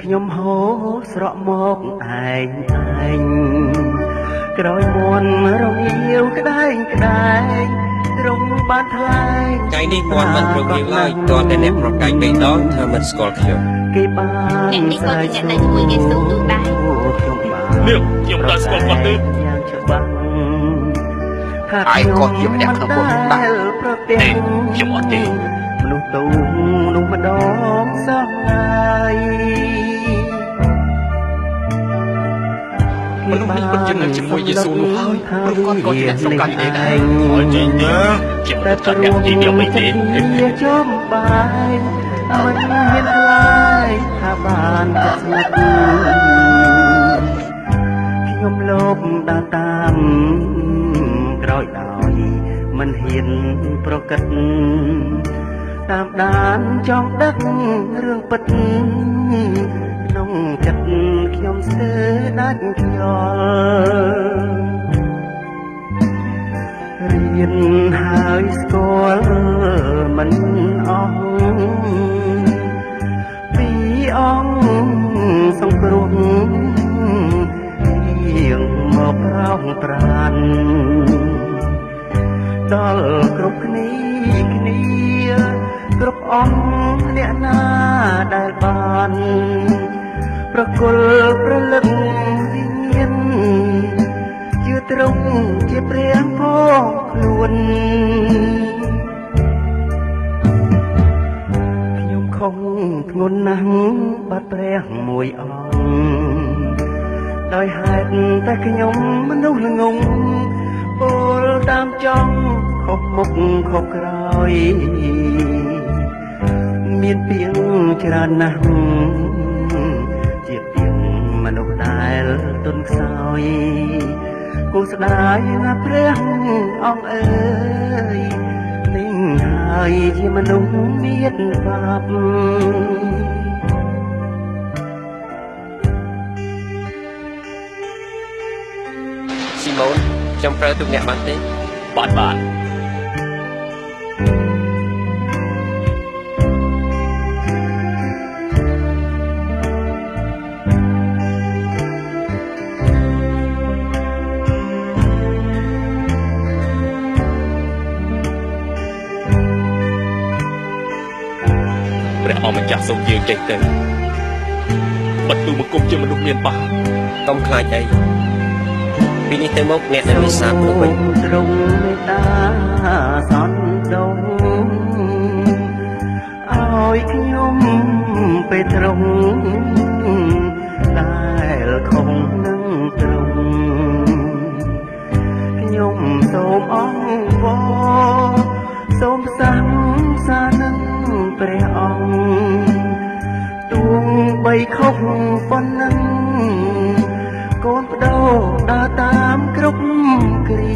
ខ្ញុំហូរស្រក់មកឯងក្រោយមន់រងាវក្តែងត្រង់បានថ្លែងថ្ងៃនេះមន់មិនរងាវឡើយតើតែអ្នកប្រកាយ3ដងធ្វើមិនស្គាល់ខ្ញុំគេបានអ្នកនេះក៏ជាអ្នកដែលជួយគេសុំទូដែរខ្ញុំបាននេះខ្ញុំមិនស្គាល់គាត់ទេយ៉ាងច្បាស់ហើយគាត់ជាម្នាក់ក្នុងពួកខ្ញុំដែរទេខ្ញុំអត់ទេមនុស្សទូនោះម្ដងសោះហើយមនុស្សនេះពិតជានៅជាមួយយេស៊ូនោះហើយព្រោះគាត់ក៏ជាអ្នកសំខាន់ដែរហើយជាញើជាតែចាត់អ្នកទីនេះមិនទេជុំបាយមិនហ៊ានខ្លាយថាបានចិត្តស្និទ្ធខ្ញុំលោបដើរតាមក្រោយដោយមិនហ៊ានប្រកិតតាមដានចង់ដឹករឿងពិតក្នុងចិត្តខ្ញុំស្ទើរដាច់ខ្យល់រៀនហើយស្គាល់មិនអស់ពីអង្គសង្គ្រោះៀងមកប្រោងប្រានដល់គ្រប់គ្នាគ្រប់អង្គអ្នកណាដែលបានប្រគល់ប្រលឹងវិញ្ញាណជឿត្រង់ជាព្រះផងខ្លួនខ្ញុំខំធ្ងន់ណាស់បាត់ព្រះមួយអង្គដោយហេតុតែខ្ញុំមនុស្សល្ងងពលតាមចង់ខុសមុខខុសក្រោយមានពាងច្រើនណាស់ជាពាងមនុស្សដែលទុនខ្សោយគូស្ដាយណាព្រះអង្គអើយនេះហើយជាមនុស្សមានបាបស៊ីម៉ូនខ្ញុំប្រើទូកអ្នកបានទេបានព្រះអង្គម្ចាស់សូមយើងចេះទៅបាត់ទូមកគុំជាមនុស្សមានបាបកុំខ្លាចអីពីនេះទៅមកអ្នកនឹងមានសាបទៅវិញត្រង់មេត្តាសន្ដងឲ្យខ្ញុំពេលត្រង់ដែលខំនឹងត្រង់ខ្ញុំសូមអង្គវសូមសាំសានឹងព្រះអង្គទួងបីខុសប៉ុណ្ណឹងកូនបដោដើរតាមគ្រប់គ្រី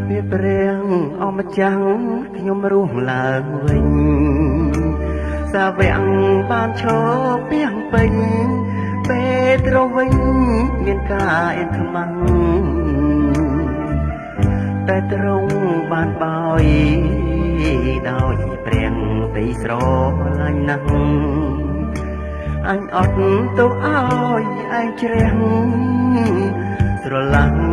ពេលព្រះអម្ចាស់ខ្ញុំរស់ឡើងវិញសាវកបានឈរពីងពេញពេលត្រវិញមានការអៀនខ្មាំងតែទ្រង់បានបោយដោយព្រះពីស្រឡាញ់ណាស់អញអត់ទៅឲ្យឯងជ្រះស្រឡាញ់